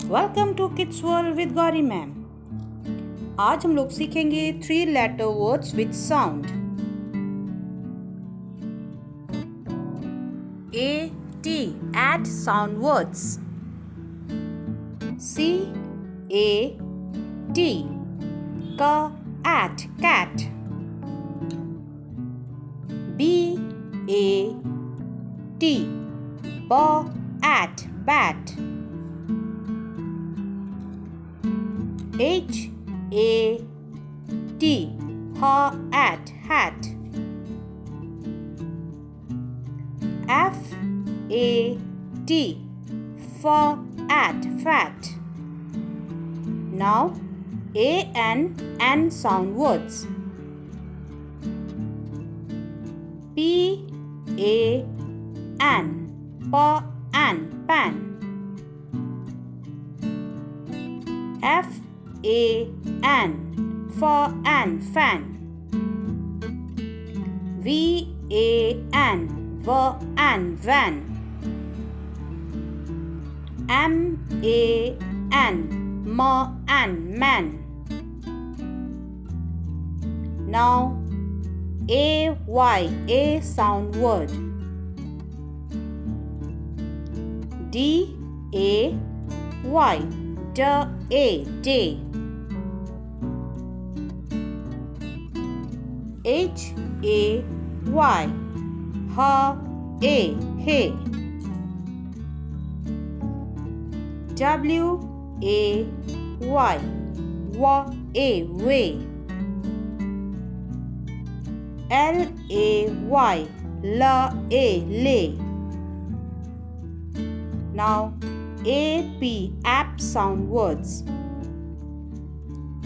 Welcome to kids world with Gauri ma'am. आज हम लोग सीखेंगे 3 letter words with sound. A T add sound words. C A T at cat. B A T at bat. H A T at hat. F A T at fat. Now A and N sound words. P A N pan. F A N fan. V A N van. M A N man. Now A sound word. D A Y day. H A Y hay. W A Y way. L A Y lay. Now AP app sound words.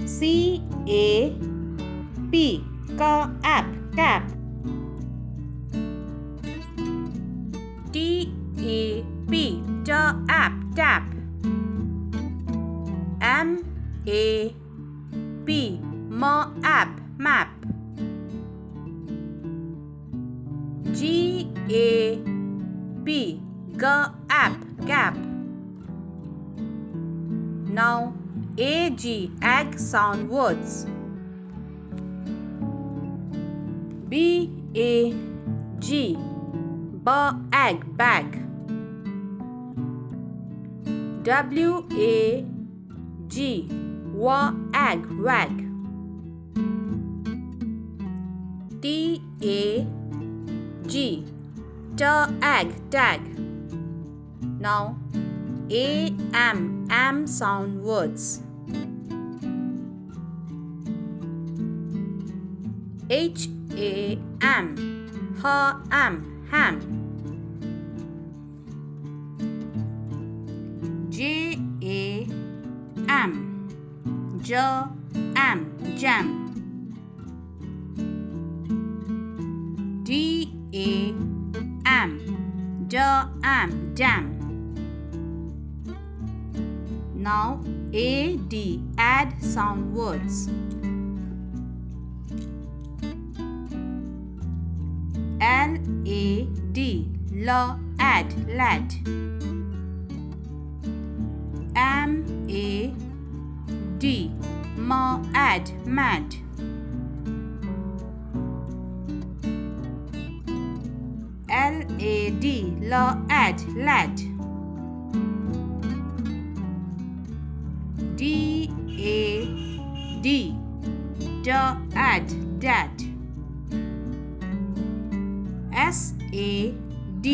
C A P app cap. T A P app tap. M A P app map. G A P app gap. Now AG egg sound words. B A G egg bag. W A G egg wag. T A G egg tag. Now A am sound words. H A M ham. J A M jam. D A M dam. Now AD add sound words. LAD add lad. MAD add mad. LAD add lad. DAD add dad. SAD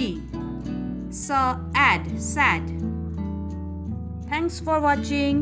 add sad. Thanks for watching.